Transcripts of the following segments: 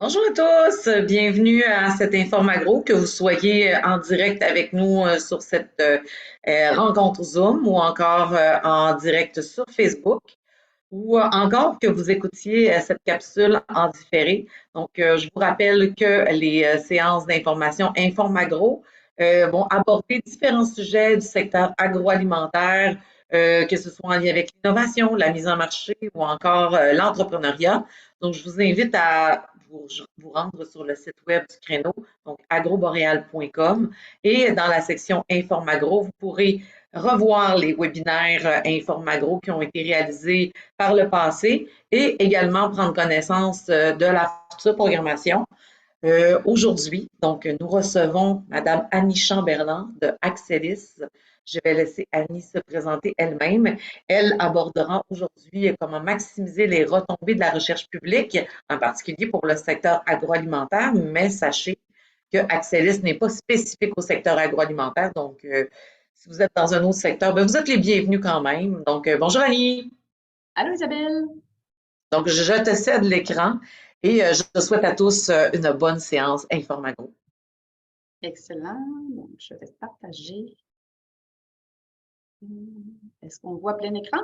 Bonjour à tous, bienvenue à cet Informagro, que vous soyez en direct avec nous sur cette rencontre Zoom ou encore en direct sur Facebook ou encore que vous écoutiez cette capsule en différé. Donc, je vous rappelle que les séances d'information Informagro vont aborder différents sujets du secteur agroalimentaire, que ce soit en lien avec l'innovation, la mise en marché ou encore l'entrepreneuriat. Donc, je vous invite à vous rendre sur le site web du créneau, donc agroboreal.com, et dans la section Informagro, vous pourrez revoir les webinaires Informagro qui ont été réalisés par le passé et également prendre connaissance de la future programmation. Aujourd'hui, donc, nous recevons Madame Annie Chamberlain de Axelis. Je vais laisser Annie se présenter elle-même. Elle abordera aujourd'hui comment maximiser les retombées de la recherche publique, en particulier pour le secteur agroalimentaire, mais sachez que Axelis n'est pas spécifique au secteur agroalimentaire. Donc, si vous êtes dans un autre secteur, ben, vous êtes les bienvenus quand même. Donc, bonjour Annie. Allô Isabelle. Donc, je te cède l'écran et je souhaite à tous une bonne séance Informago. Excellent. Donc, je vais partager. Est-ce qu'on voit plein écran?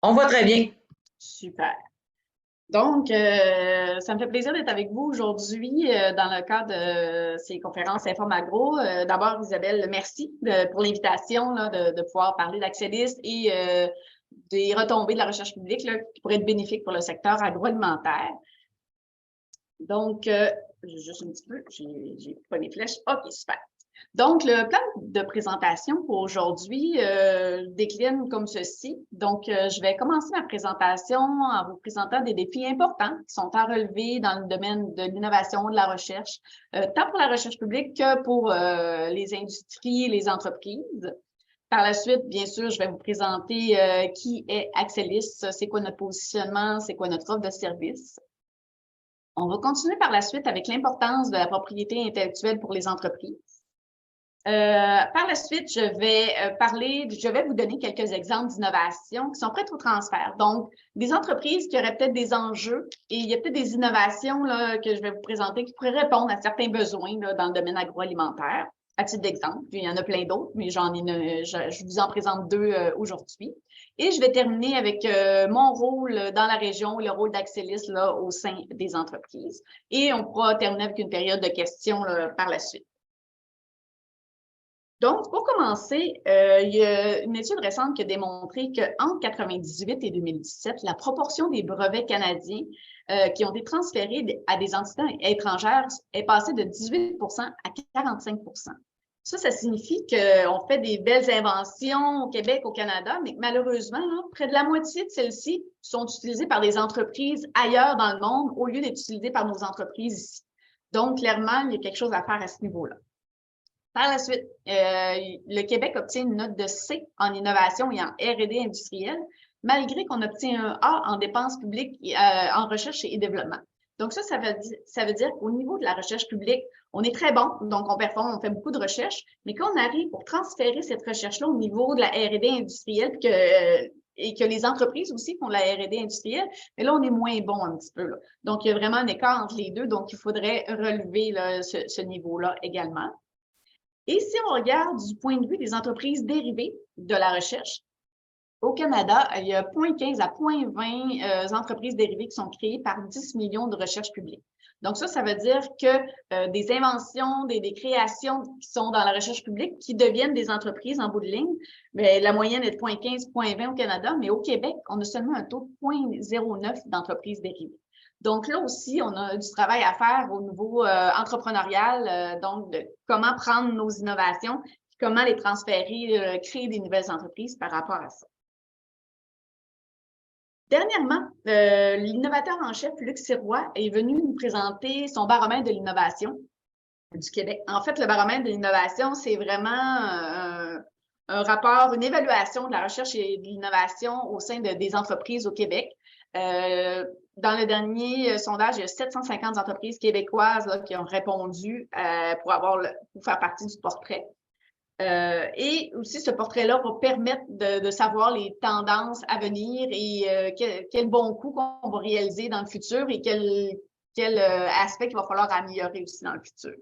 On voit très bien. Super. Donc, ça me fait plaisir d'être avec vous aujourd'hui dans le cadre de ces conférences Informagro. D'abord, Isabelle, merci pour l'invitation de pouvoir parler d'Axelis et des retombées de la recherche publique là, qui pourraient être bénéfiques pour le secteur agroalimentaire. Donc, juste un petit peu, j'ai pas les flèches. OK, super. Donc, le plan de présentation pour aujourd'hui décline comme ceci. Donc, je vais commencer ma présentation en vous présentant des défis importants qui sont à relever dans le domaine de l'innovation, de la recherche, tant pour la recherche publique que pour les industries et les entreprises. Par la suite, bien sûr, je vais vous présenter qui est Axelis, c'est quoi notre positionnement, c'est quoi notre offre de service. On va continuer par la suite avec l'importance de la propriété intellectuelle pour les entreprises. Par la suite, je vais vous donner quelques exemples d'innovation qui sont prêtes au transfert. Donc, des entreprises qui auraient peut-être des enjeux et il y a peut-être des innovations là, que je vais vous présenter qui pourraient répondre à certains besoins là, dans le domaine agroalimentaire, à titre d'exemple. Puis, il y en a plein d'autres, mais je vous en présente deux aujourd'hui. Et je vais terminer avec mon rôle dans la région, le rôle d'Axelis là, au sein des entreprises. Et on pourra terminer avec une période de questions là, par la suite. Donc, pour commencer, il y a une étude récente qui a démontré qu'entre 1998 et 2017, la proportion des brevets canadiens qui ont été transférés à des entités étrangères est passée de 18 à 45 Ça signifie qu'on fait des belles inventions au Québec, au Canada, mais que malheureusement, là, près de la moitié de celles-ci sont utilisées par des entreprises ailleurs dans le monde au lieu d'être utilisées par nos entreprises ici. Donc, clairement, il y a quelque chose à faire à ce niveau-là. Par la suite, le Québec obtient une note de C en innovation et en R&D industrielle, malgré qu'on obtient un A en dépenses publiques en recherche et développement. Donc ça veut dire qu'au niveau de la recherche publique, on est très bon, donc on performe, on fait beaucoup de recherches, mais quand on arrive pour transférer cette recherche-là au niveau de la R&D industrielle, et que les entreprises aussi font de la R&D industrielle, mais là, on est moins bon un petit peu. Là. Donc, il y a vraiment un écart entre les deux, donc il faudrait relever là, ce niveau-là également. Et si on regarde du point de vue des entreprises dérivées de la recherche, au Canada, il y a 0,15 à 0,20 entreprises dérivées qui sont créées par 10 millions de recherches publiques. Donc ça veut dire que des inventions, des créations qui sont dans la recherche publique, qui deviennent des entreprises en bout de ligne, mais la moyenne est de 0,15, 0,20 au Canada, mais au Québec, on a seulement un taux de 0,09 d'entreprises dérivées. Donc là aussi, on a du travail à faire au niveau entrepreneurial, donc de comment prendre nos innovations, comment les transférer, créer des nouvelles entreprises par rapport à ça. Dernièrement, l'innovateur en chef, Luc Sirois, est venu nous présenter son baromètre de l'innovation du Québec. En fait, le baromètre de l'innovation, c'est vraiment un rapport, une évaluation de la recherche et de l'innovation au sein des entreprises au Québec. Dans le dernier sondage, il y a 750 entreprises québécoises là, qui ont répondu pour faire partie du portrait. Et aussi, ce portrait-là va permettre de savoir les tendances à venir et quel bon coup qu'on va réaliser dans le futur et quel aspect qu'il va falloir améliorer aussi dans le futur.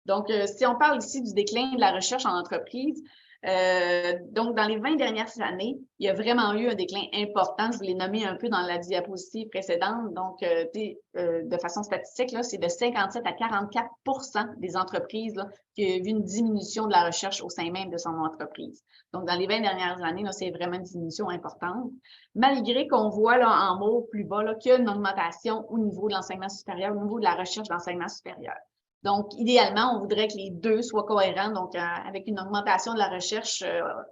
Donc, si on parle ici du déclin de la recherche en entreprise, donc dans les 20 dernières années, il y a vraiment eu un déclin important. Je vous l'ai nommé un peu dans la diapositive précédente. Donc, de façon statistique, c'est de 57 à 44 des entreprises là, qui ont vu une diminution de la recherche au sein même de son entreprise. Donc, dans les 20 dernières années, c'est vraiment une diminution importante. Malgré qu'on voit là, en mauve plus bas qu'il y a une augmentation au niveau de l'enseignement supérieur, au niveau de la recherche d'enseignement supérieur. Donc, idéalement, on voudrait que les deux soient cohérents. Donc, avec une augmentation de la recherche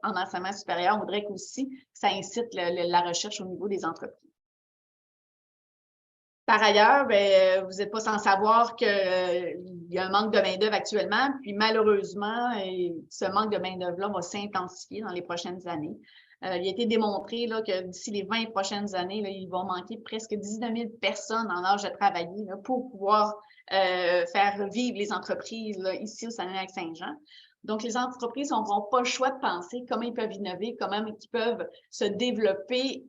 en enseignement supérieur, on voudrait qu'aussi ça incite la recherche au niveau des entreprises. Par ailleurs, vous n'êtes pas sans savoir qu'il y a un manque de main-d'œuvre actuellement. Puis, malheureusement, ce manque de main-d'œuvre-là va s'intensifier dans les prochaines années. Il a été démontré là, que d'ici les 20 prochaines années, là, il va manquer presque 19 000 personnes en âge de travailler là, pour pouvoir faire vivre les entreprises là, ici au Saguenay-Lac-Saint-Jean. Donc, les entreprises n'auront pas le choix de penser comment ils peuvent innover, comment ils peuvent se développer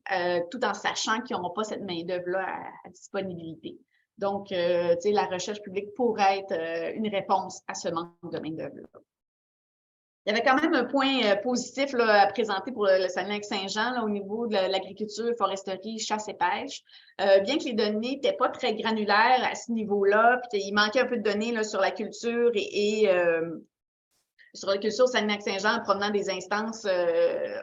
tout en sachant qu'ils n'auront pas cette main-d'œuvre-là à disponibilité. Donc, la recherche publique pourrait être une réponse à ce manque de main-d'œuvre-là. Il y avait quand même un point positif là, à présenter pour le Saguenay-Lac-Saint-Jean au niveau de l'agriculture, foresterie, chasse et pêche. Bien que les données n'étaient pas très granulaires à ce niveau-là, puis il manquait un peu de données là, sur la culture et sur la culture Saguenay-Lac-Saint-Jean en provenant des instances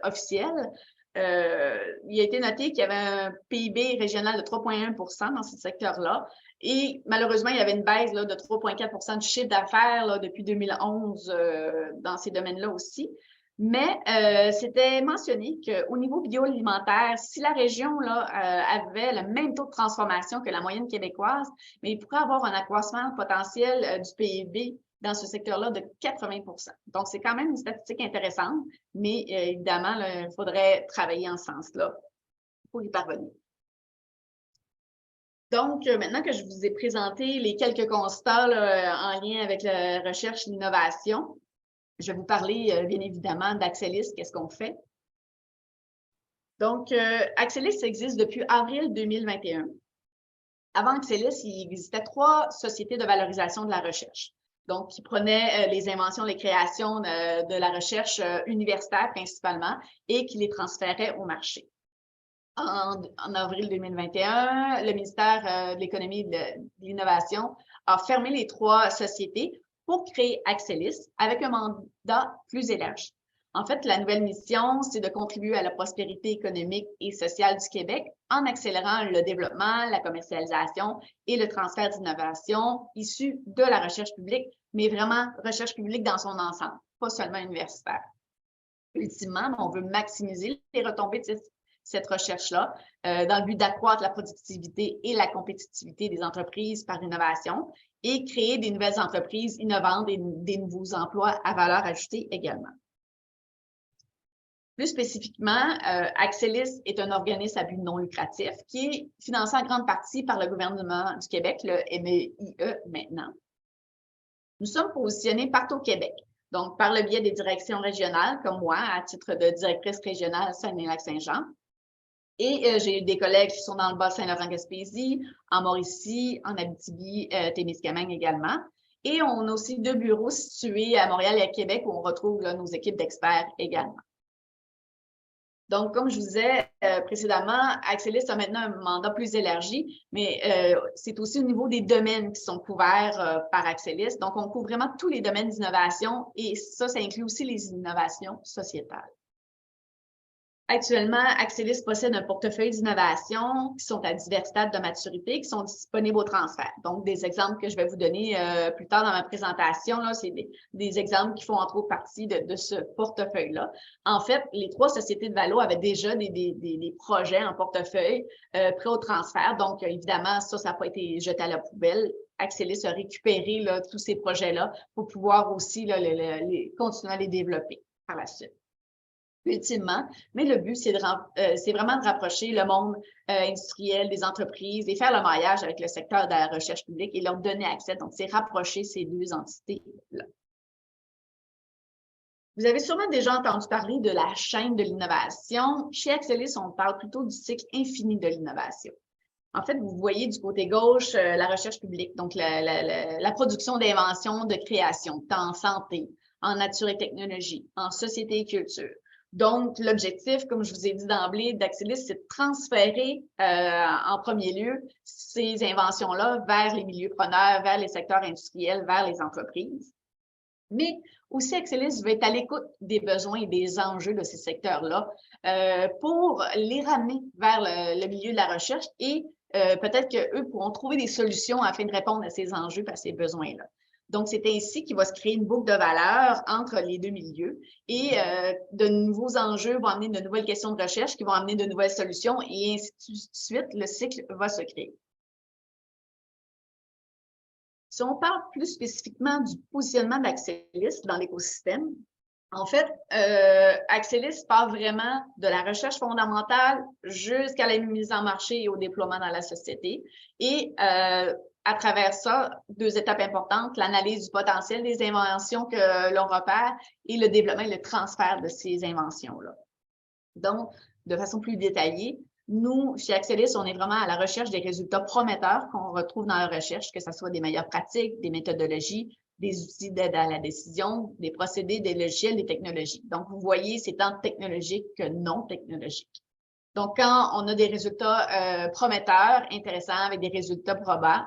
officielles. Il a été noté qu'il y avait un PIB régional de 3,1 dans ce secteur-là. Et malheureusement, il y avait une baisse là, de 3,4 du chiffre d'affaires depuis 2011 dans ces domaines-là aussi. Mais c'était mentionné qu'au niveau bioalimentaire, si la région là, avait le même taux de transformation que la moyenne québécoise, mais il pourrait avoir un accroissement potentiel du PIB dans ce secteur-là de 80 %. Donc, c'est quand même une statistique intéressante, mais évidemment, il faudrait travailler en ce sens-là pour y parvenir. Donc, maintenant que je vous ai présenté les quelques constats là, en lien avec la recherche et l'innovation, je vais vous parler bien évidemment d'Axelis, qu'est-ce qu'on fait. Donc, Axilis existe depuis avril 2021. Avant Axilis, il existait 3 sociétés de valorisation de la recherche. Donc, qui prenaient les inventions, les créations de la recherche universitaire principalement et qui les transféraient au marché. En avril 2021, le ministère de l'Économie et de l'Innovation a fermé les 3 sociétés pour créer Axilis avec un mandat plus élargi. En fait, la nouvelle mission, c'est de contribuer à la prospérité économique et sociale du Québec en accélérant le développement, la commercialisation et le transfert d'innovation issus de la recherche publique, mais vraiment recherche publique dans son ensemble, pas seulement universitaire. Ultimement, on veut maximiser les retombées de cette recherche-là dans le but d'accroître la productivité et la compétitivité des entreprises par l'innovation et créer des nouvelles entreprises innovantes et des nouveaux emplois à valeur ajoutée également. Plus spécifiquement, Axilis est un organisme à but non lucratif qui est financé en grande partie par le gouvernement du Québec, le MEIE maintenant. Nous sommes positionnés partout au Québec, donc par le biais des directions régionales, comme moi, à titre de directrice régionale Saguenay-Lac-Saint-Jean. Et j'ai des collègues qui sont dans le Bas-Saint-Laurent-Gaspésie, en Mauricie, en Abitibi, Témiscamingue également. Et on a aussi 2 bureaux situés à Montréal et à Québec où on retrouve là, nos équipes d'experts également. Donc, comme je vous disais précédemment, Axilis a maintenant un mandat plus élargi, mais c'est aussi au niveau des domaines qui sont couverts par Axilis. Donc, on couvre vraiment tous les domaines d'innovation et ça inclut aussi les innovations sociétales. Actuellement, Axilis possède un portefeuille d'innovations qui sont à divers stades de maturité, qui sont disponibles au transfert. Donc, des exemples que je vais vous donner plus tard dans ma présentation, c'est des exemples qui font entre autres partie de ce portefeuille-là. En fait, les 3 sociétés de Valo avaient déjà des projets en portefeuille prêts au transfert. Donc, évidemment, ça n'a pas été jeté à la poubelle. Axilis a récupéré là, tous ces projets-là pour pouvoir aussi là, continuer à les développer par la suite. Ultimement, mais le but, c'est vraiment de rapprocher le monde industriel des entreprises et faire le maillage avec le secteur de la recherche publique et leur donner accès. Donc, c'est rapprocher ces 2 entités-là. Vous avez sûrement déjà entendu parler de la chaîne de l'innovation. Chez Axelis, on parle plutôt du cycle infini de l'innovation. En fait, vous voyez du côté gauche la recherche publique, donc la production d'inventions, de création, tant en santé, en nature et technologie, en société et culture. Donc, l'objectif, comme je vous ai dit d'emblée, d'Axelis, c'est de transférer en premier lieu ces inventions-là vers les milieux preneurs, vers les secteurs industriels, vers les entreprises. Mais aussi, Axelis va être à l'écoute des besoins et des enjeux de ces secteurs-là pour les ramener vers le milieu de la recherche et peut-être qu'eux pourront trouver des solutions afin de répondre à ces enjeux et à ces besoins-là. Donc, c'est ainsi qu'il va se créer une boucle de valeur entre les deux milieux et de nouveaux enjeux vont amener de nouvelles questions de recherche qui vont amener de nouvelles solutions et ainsi de suite, le cycle va se créer. Si on parle plus spécifiquement du positionnement d'Axelis dans l'écosystème, en fait, Axelis part vraiment de la recherche fondamentale jusqu'à la mise en marché et au déploiement dans la société. Et à travers ça, deux étapes importantes, l'analyse du potentiel des inventions que l'on repère et le développement et le transfert de ces inventions-là. Donc, de façon plus détaillée, nous, chez Axelis, on est vraiment à la recherche des résultats prometteurs qu'on retrouve dans la recherche, que ce soit des meilleures pratiques, des méthodologies, des outils d'aide à la décision, des procédés, des logiciels, des technologies. Donc, vous voyez, c'est tant technologique que non technologique. Donc, quand on a des résultats prometteurs, intéressants, avec des résultats probants,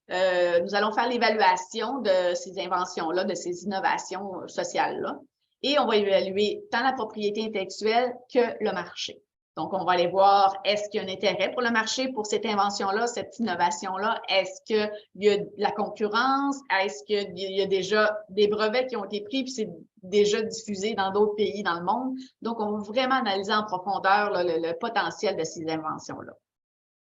nous allons faire l'évaluation de ces inventions-là, de ces innovations sociales-là, et on va évaluer tant la propriété intellectuelle que le marché. Donc, on va aller voir, est-ce qu'il y a un intérêt pour le marché pour cette invention-là, cette innovation-là? Est-ce qu'il y a de la concurrence? Est-ce qu'il y a déjà des brevets qui ont été pris puis c'est déjà diffusé dans d'autres pays dans le monde? Donc, on va vraiment analyser en profondeur là, le potentiel de ces inventions-là.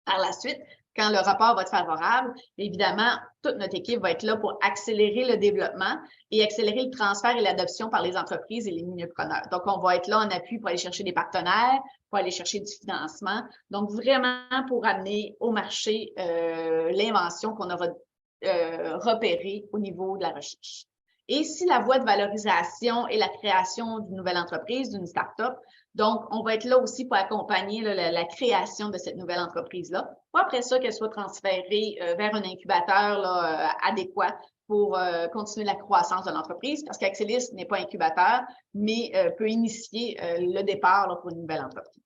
Par la suite, quand le rapport va être favorable, évidemment, toute notre équipe va être là pour accélérer le développement et accélérer le transfert et l'adoption par les entreprises et les milieux preneurs. Donc, on va être là en appui pour aller chercher des partenaires, pour aller chercher du financement. Donc, vraiment pour amener au marché l'invention qu'on aura repérée au niveau de la recherche. Et si la voie de valorisation et la création d'une nouvelle entreprise, d'une start-up, donc, on va être là aussi pour accompagner là, la création de cette nouvelle entreprise-là. Pour après ça, qu'elle soit transférée vers un incubateur là, adéquat pour continuer la croissance de l'entreprise, parce qu'Axelis n'est pas incubateur, mais peut initier le départ là, pour une nouvelle entreprise.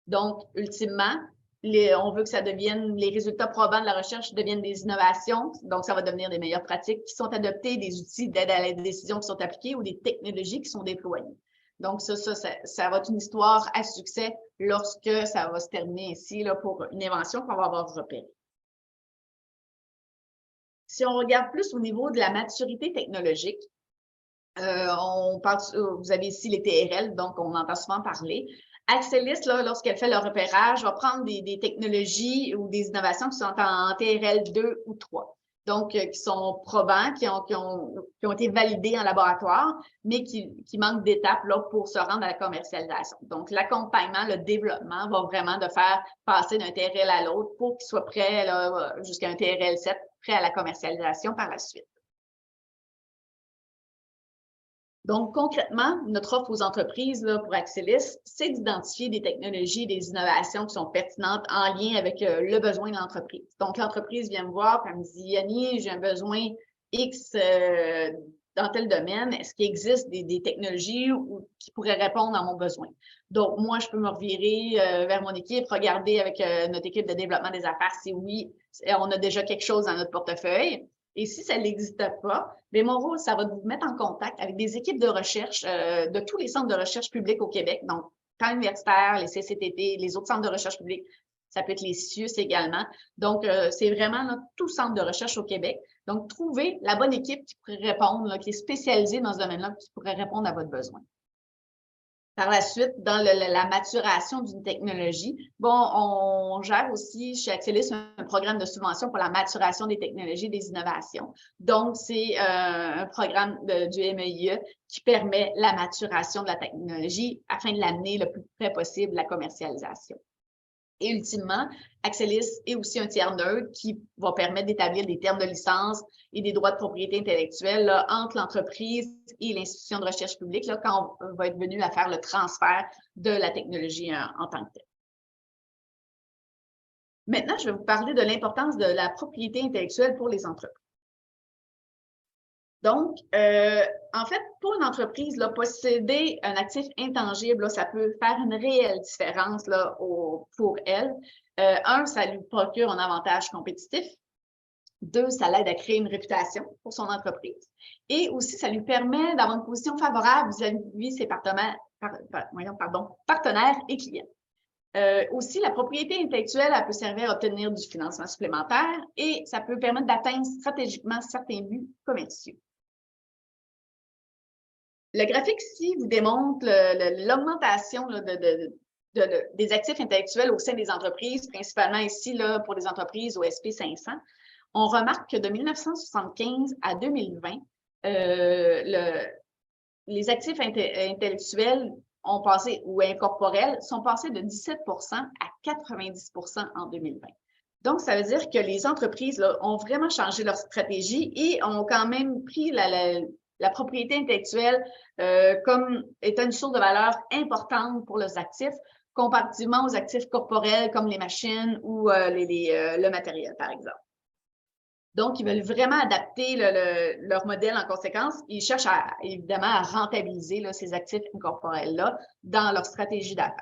Donc, ultimement, on veut que ça devienne, les résultats probants de la recherche deviennent des innovations. Donc, ça va devenir des meilleures pratiques qui sont adoptées, des outils d'aide à la décision qui sont appliqués ou des technologies qui sont déployées. Donc, ça va être une histoire à succès lorsque ça va se terminer ici là, pour une invention qu'on va avoir repérée. Si on regarde plus au niveau de la maturité technologique, on parle, vous avez ici les TRL, donc on entend souvent parler. Axelis, lorsqu'elle fait le repérage, va prendre des technologies ou des innovations qui sont en TRL 2 ou 3. Donc, qui sont probants, qui ont été validés en laboratoire, mais qui manquent d'étapes pour se rendre à la commercialisation. Donc, l'accompagnement, le développement va vraiment de faire passer d'un TRL à l'autre pour qu'il soit prêt jusqu'à un TRL 7, prêt à la commercialisation par la suite. Donc, concrètement, notre offre aux entreprises là, pour Axelis, c'est d'identifier des technologies, des innovations qui sont pertinentes en lien avec le besoin de l'entreprise. Donc, l'entreprise vient me voir et elle me dit « Yanni, j'ai un besoin X dans tel domaine. Est-ce qu'il existe des technologies qui pourraient répondre à mon besoin? » Donc, moi, je peux me revirer vers mon équipe, regarder avec notre équipe de développement des affaires si oui, on a déjà quelque chose dans notre portefeuille. Et si ça n'existe pas, bien, mon rôle, ça va vous mettre en contact avec des équipes de recherche de tous les centres de recherche publics au Québec, donc tant universitaires, les CCTP, les autres centres de recherche publics, ça peut être les CIUS également. Donc, c'est vraiment là, tout centre de recherche au Québec. Donc, trouvez la bonne équipe qui pourrait répondre, là, qui est spécialisée dans ce domaine-là, qui pourrait répondre à votre besoin. Par la suite, dans la maturation d'une technologie, bon, on gère aussi chez Axelis un programme de subvention pour la maturation des technologies et des innovations. Donc, c'est un programme du MEIE qui permet la maturation de la technologie afin de l'amener le plus près possible à la commercialisation. Et ultimement, Axelis est aussi un tiers neutre qui va permettre d'établir des termes de licence et des droits de propriété intellectuelle là, entre l'entreprise et l'institution de recherche publique là, quand on va être venu à faire le transfert de la technologie en tant que telle. Maintenant, je vais vous parler de l'importance de la propriété intellectuelle pour les entreprises. Donc, en fait, pour une entreprise, là, posséder un actif intangible, là, ça peut faire une réelle différence là, pour elle. Un, ça lui procure un avantage compétitif. Deux, ça l'aide à créer une réputation pour son entreprise. Et aussi, ça lui permet d'avoir une position favorable vis-à-vis ses partenaires et clients. Aussi, la propriété intellectuelle, elle peut servir à obtenir du financement supplémentaire et ça peut permettre d'atteindre stratégiquement certains buts commerciaux. Le graphique ici vous démontre l'augmentation des actifs intellectuels au sein des entreprises, principalement ici là, pour les entreprises au SP 500. On remarque que de 1975 à 2020, les actifs intellectuels ont passé, ou incorporels sont passés de 17 à 90 en 2020. Donc, ça veut dire que les entreprises là, ont vraiment changé leur stratégie et ont quand même pris la propriété intellectuelle comme étant une source de valeur importante pour leurs actifs, comparativement aux actifs corporels comme les machines ou le matériel, par exemple. Donc, ils veulent vraiment adapter leur modèle en conséquence. Ils cherchent évidemment à rentabiliser là, ces actifs incorporels-là dans leur stratégie d'affaires.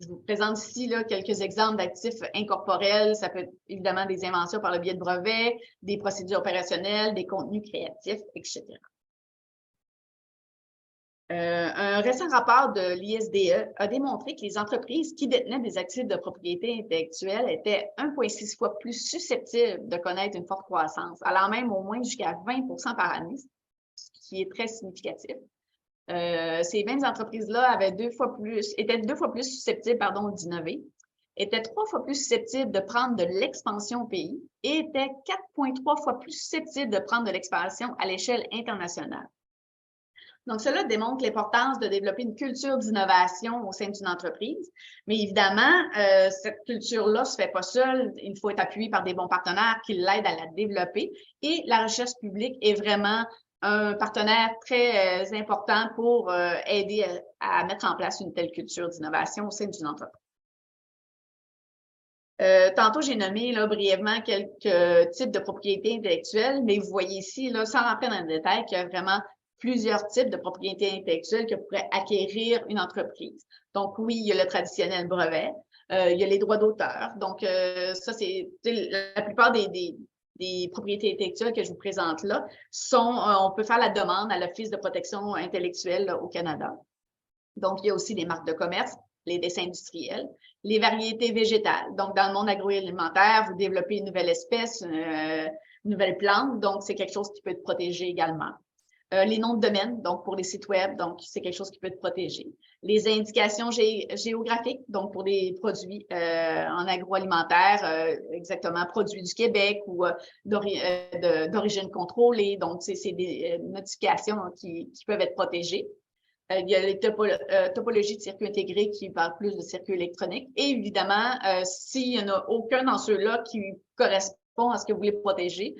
Je vous présente ici là, quelques exemples d'actifs incorporels. Ça peut être évidemment des inventions par le biais de brevets, des procédures opérationnelles, des contenus créatifs, etc. Un récent rapport de l'ISDE a démontré que les entreprises qui détenaient des actifs de propriété intellectuelle étaient 1,6 fois plus susceptibles de connaître une forte croissance, allant même au moins jusqu'à 20 par année, ce qui est très significatif. Ces mêmes entreprises-là étaient deux fois plus susceptibles d'innover, étaient 3 fois plus susceptibles de prendre de l'expansion au pays et étaient 4,3 fois plus susceptibles de prendre de l'expansion à l'échelle internationale. Donc, cela démontre l'importance de développer une culture d'innovation au sein d'une entreprise. Mais évidemment, cette culture-là ne se fait pas seule. Il faut être appuyé par des bons partenaires qui l'aident à la développer. Et la recherche publique est vraiment un partenaire très important pour aider à mettre en place une telle culture d'innovation au sein d'une entreprise. Tantôt, j'ai nommé là, brièvement quelques types de propriétés intellectuelles, mais vous voyez ici, là, sans rentrer dans le détail, qu'il y a vraiment plusieurs types de propriétés intellectuelles que pourrait acquérir une entreprise. Donc, oui, il y a le traditionnel brevet, il y a les droits d'auteur. Donc, ça, c'est la plupart des propriétés intellectuelles que je vous présente là on peut faire la demande à l'Office de protection intellectuelle là, au Canada. Donc, il y a aussi les marques de commerce, les dessins industriels, les variétés végétales. Donc, dans le monde agroalimentaire, vous développez une nouvelle espèce, une nouvelle plante. Donc, c'est quelque chose qui peut être protégé également. Les noms de domaine, donc pour les sites web, donc c'est quelque chose qui peut être protégé. Les indications géographiques, donc pour des produits en agroalimentaire, exactement produits du Québec ou d'origine contrôlée. Donc, c'est des notifications qui peuvent être protégées. Il y a les topologies de circuits intégrés qui parlent plus de circuits électroniques. Et évidemment, s'il n'y en a aucun dans ceux-là qui correspond à ce que vous voulez protéger,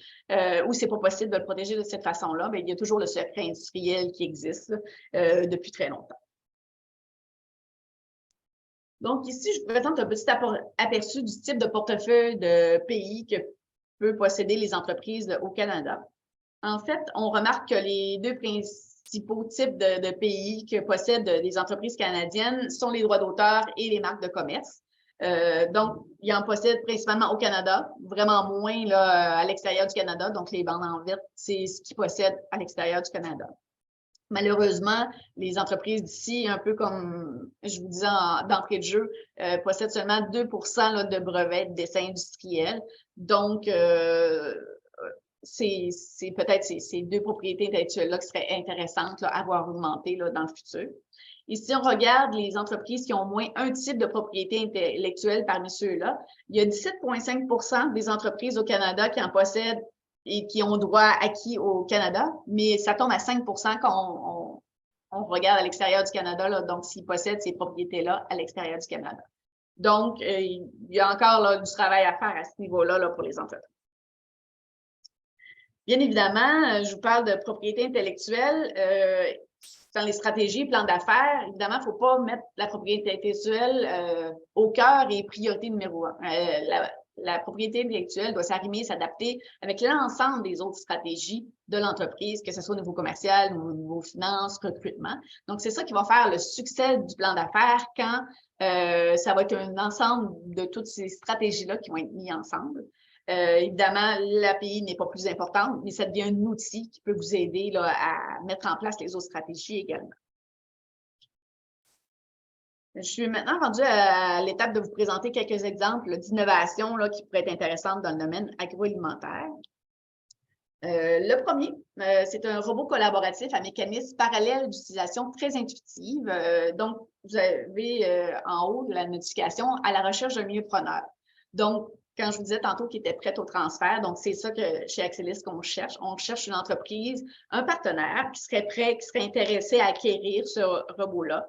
ou c'est pas possible de le protéger de cette façon-là, bien, il y a toujours le secret industriel qui existe depuis très longtemps. Donc, ici, je vous présente un petit aperçu du type de portefeuille de pays que peuvent posséder les entreprises au Canada. En fait, on remarque que les deux principaux types de pays que possèdent les entreprises canadiennes sont les droits d'auteur et les marques de commerce. Donc, ils en possèdent principalement au Canada, vraiment moins là, à l'extérieur du Canada. Donc, les bandes en verte, c'est ce qu'ils possèdent à l'extérieur du Canada. Malheureusement, les entreprises d'ici, un peu comme je vous disais d'entrée de jeu, possèdent seulement 2 là, de brevets de dessin industriel. Donc, c'est peut-être ces deux propriétés intellectuelles-là qui seraient intéressantes là, à voir augmenter là, dans le futur. Et si on regarde les entreprises qui ont au moins un type de propriété intellectuelle parmi ceux-là, il y a 17,5 des entreprises au Canada qui en possèdent et qui ont droit acquis au Canada, mais ça tombe à 5 quand on regarde à l'extérieur du Canada, là, donc s'ils possèdent ces propriétés-là à l'extérieur du Canada. Donc, il y a encore là, du travail à faire à ce niveau-là là, pour les entreprises. Bien évidemment, je vous parle de propriété intellectuelle. Dans les stratégies, plans d'affaires, évidemment, il ne faut pas mettre la propriété intellectuelle au cœur et priorité numéro un. La propriété intellectuelle doit s'arrimer, s'adapter avec l'ensemble des autres stratégies de l'entreprise, que ce soit au niveau commercial, au niveau finances, recrutement. Donc, c'est ça qui va faire le succès du plan d'affaires quand ça va être un ensemble de toutes ces stratégies-là qui vont être mises ensemble. Évidemment, l'API n'est pas plus importante, mais ça devient un outil qui peut vous aider là, à mettre en place les autres stratégies également. Je suis maintenant rendue à l'étape de vous présenter quelques exemples d'innovations qui pourraient être intéressantes dans le domaine agroalimentaire. Le premier, c'est un robot collaboratif à mécanisme parallèle d'utilisation très intuitive. Donc, vous avez en haut la notification à la recherche d'un mieux preneur. Donc, quand je vous disais tantôt qu'il était prêt au transfert, donc c'est ça que chez Axelis qu'on cherche. On cherche une entreprise, un partenaire qui serait prêt, qui serait intéressé à acquérir ce robot-là.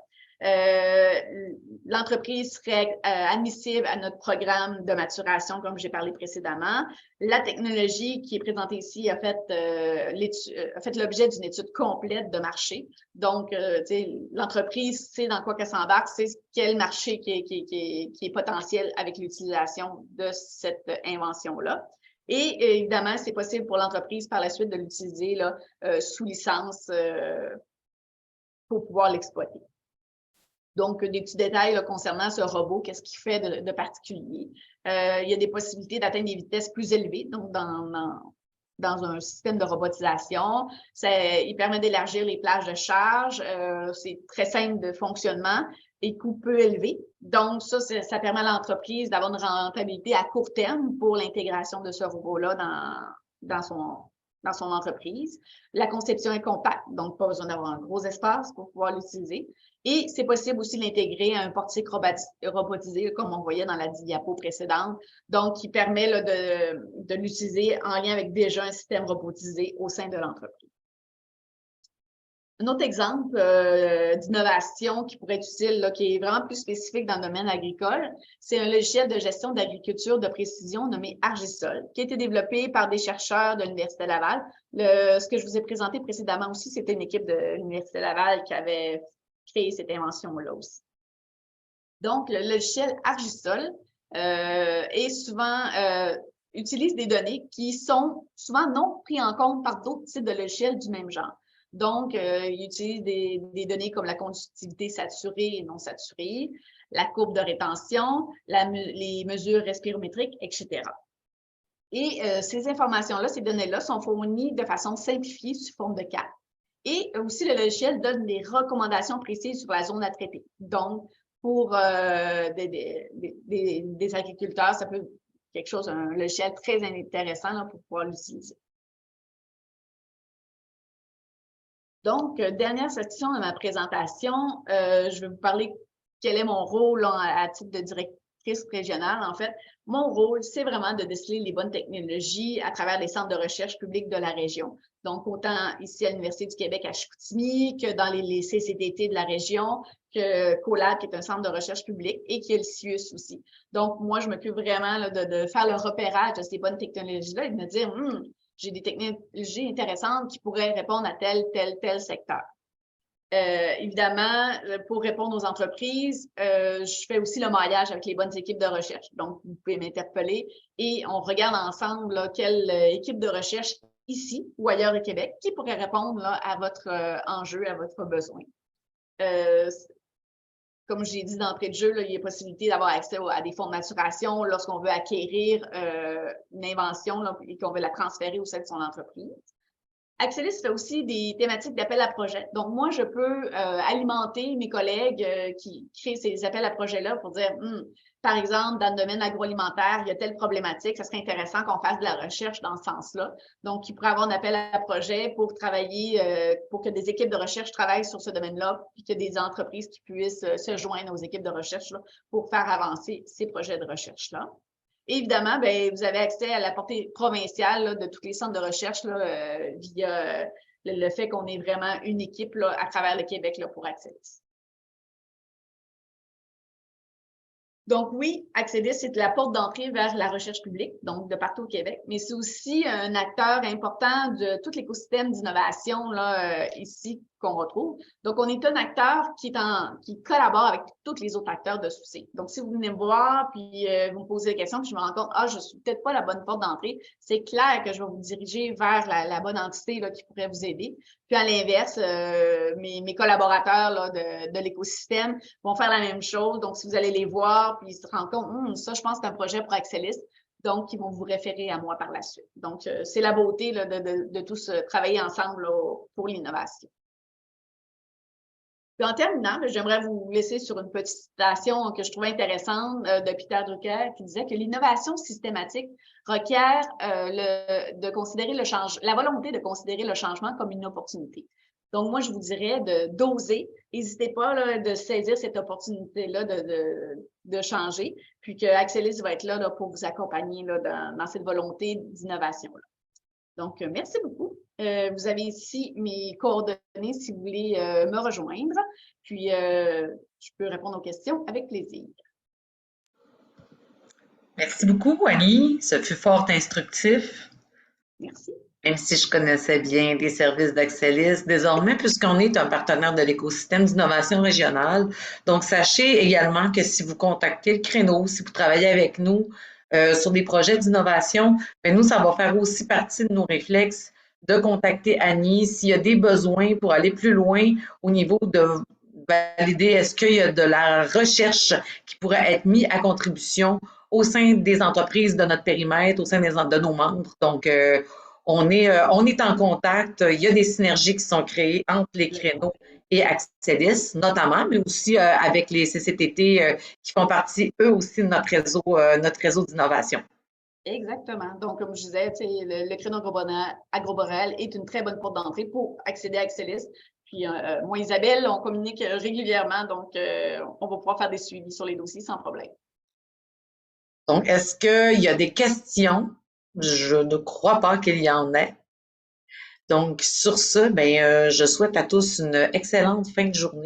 L'entreprise serait admissible à notre programme de maturation, comme j'ai parlé précédemment. La technologie qui est présentée ici a fait l'objet d'une étude complète de marché. Donc, l'entreprise sait dans quoi qu'elle s'embarque, c'est quel marché qui est potentiel avec l'utilisation de cette invention-là. Et évidemment, c'est possible pour l'entreprise par la suite de l'utiliser sous licence pour pouvoir l'exploiter. Donc, des petits détails concernant ce robot, qu'est-ce qu'il fait de particulier. Il y a des possibilités d'atteindre des vitesses plus élevées, donc dans un système de robotisation. Il permet d'élargir les plages de charge. C'est très simple de fonctionnement et coût peu élevé. Donc, ça permet à l'entreprise d'avoir une rentabilité à court terme pour l'intégration de ce robot-là dans son entreprise. La conception est compacte, donc pas besoin d'avoir un gros espace pour pouvoir l'utiliser. Et c'est possible aussi de l'intégrer à un portique robotisé, comme on voyait dans la diapo précédente, donc qui permet de l'utiliser en lien avec déjà un système robotisé au sein de l'entreprise. Un autre exemple d'innovation qui pourrait être utile, qui est vraiment plus spécifique dans le domaine agricole, c'est un logiciel de gestion d'agriculture de précision nommé Argisol, qui a été développé par des chercheurs de l'Université Laval. Ce que je vous ai présenté précédemment aussi, c'était une équipe de l'Université Laval qui avait créé cette invention-là aussi. Donc, le logiciel Argisol utilise des données qui sont souvent non prises en compte par d'autres types de logiciels du même genre. Donc, il utilise des données comme la conductivité saturée et non saturée, la courbe de rétention, les mesures respirométriques, etc. Et ces informations-là, ces données-là sont fournies de façon simplifiée sous forme de cartes. Et aussi, le logiciel donne des recommandations précises sur la zone à traiter. Donc, pour des agriculteurs, ça peut être un logiciel très intéressant pour pouvoir l'utiliser. Donc, dernière section de ma présentation, je vais vous parler quel est mon rôle à titre de directrice régionale. En fait, mon rôle, c'est vraiment de déceler les bonnes technologies à travers les centres de recherche publics de la région. Donc, autant ici à l'Université du Québec à Chicoutimi que dans les CCDT de la région, que COLAB, qui est un centre de recherche public, et qu'il y a le CIUS aussi. Donc, moi, je m'occupe vraiment de faire le repérage de ces bonnes technologies-là et de me dire, j'ai des technologies intéressantes qui pourraient répondre à tel secteur. Évidemment, pour répondre aux entreprises, je fais aussi le maillage avec les bonnes équipes de recherche. Donc, vous pouvez m'interpeller et on regarde ensemble quelle équipe de recherche ici ou ailleurs au Québec qui pourrait répondre à votre enjeu, à votre besoin. Comme j'ai dit d'entrée de jeu, il y a possibilité d'avoir accès à des fonds de maturation lorsqu'on veut acquérir une invention et qu'on veut la transférer au sein de son entreprise. Axelis fait aussi des thématiques d'appel à projet. Donc, moi, je peux alimenter mes collègues qui créent ces appels à projets-là pour dire, par exemple, dans le domaine agroalimentaire, il y a telle problématique, ça serait intéressant qu'on fasse de la recherche dans ce sens-là. Donc, il pourrait avoir un appel à projet pour travailler, pour que des équipes de recherche travaillent sur ce domaine-là, puis que des entreprises qui puissent se joindre aux équipes de recherche pour faire avancer ces projets de recherche-là. Et évidemment, vous avez accès à la portée provinciale de tous les centres de recherche via le fait qu'on est vraiment une équipe à travers le Québec pour Axelis. Donc oui, Accédis, c'est la porte d'entrée vers la recherche publique, donc de partout au Québec, mais c'est aussi un acteur important de tout l'écosystème d'innovation là, ici qu'on retrouve. Donc, on est un acteur qui collabore avec tous les autres acteurs de Souci. Donc, si vous venez me voir, puis vous me posez des questions, puis je me rends compte, je suis peut-être pas la bonne porte d'entrée, c'est clair que je vais vous diriger vers la bonne entité là, qui pourrait vous aider. Puis à l'inverse, mes collaborateurs là, de l'écosystème vont faire la même chose. Donc, si vous allez les voir, puis ils se rendent compte, ça, je pense que c'est un projet pour Axelis. Donc, ils vont vous référer à moi par la suite. Donc, c'est la beauté là, de tous travailler ensemble là, pour l'innovation. Puis en terminant, j'aimerais vous laisser sur une petite citation que je trouvais intéressante de Peter Drucker qui disait que l'innovation systématique requiert de considérer la volonté de considérer le changement comme une opportunité. Donc, moi, je vous dirais d'oser. N'hésitez pas là, de saisir cette opportunité-là de changer, puis que Axelis va être là, pour vous accompagner là, dans cette volonté d'innovation-là. Donc, merci beaucoup. Vous avez ici mes coordonnées si vous voulez me rejoindre. Puis, je peux répondre aux questions avec plaisir. Merci beaucoup, Annie. Ce fut fort instructif. Merci. Même si je connaissais bien les services d'Axelis, désormais, puisqu'on est un partenaire de l'écosystème d'innovation régionale. Donc, sachez également que si vous contactez le créneau, si vous travaillez avec nous sur des projets d'innovation, bien, nous, ça va faire aussi partie de nos réflexes de contacter Annie s'il y a des besoins pour aller plus loin au niveau de valider est-ce qu'il y a de la recherche qui pourrait être mise à contribution au sein des entreprises de notre périmètre, au sein de nos membres. Donc, on est en contact. Il y a des synergies qui sont créées entre les créneaux et Accédis, notamment, mais aussi avec les CCTT qui font partie, eux aussi, de notre réseau d'innovation. Exactement. Donc, comme je disais, le créneau agroboréal est une très bonne porte d'entrée pour accéder à Axelis. Puis, moi, Isabelle, on communique régulièrement, donc on va pouvoir faire des suivis sur les dossiers sans problème. Donc, est-ce qu'il y a des questions? Je ne crois pas qu'il y en ait. Donc, sur ce, ben, je souhaite à tous une excellente fin de journée.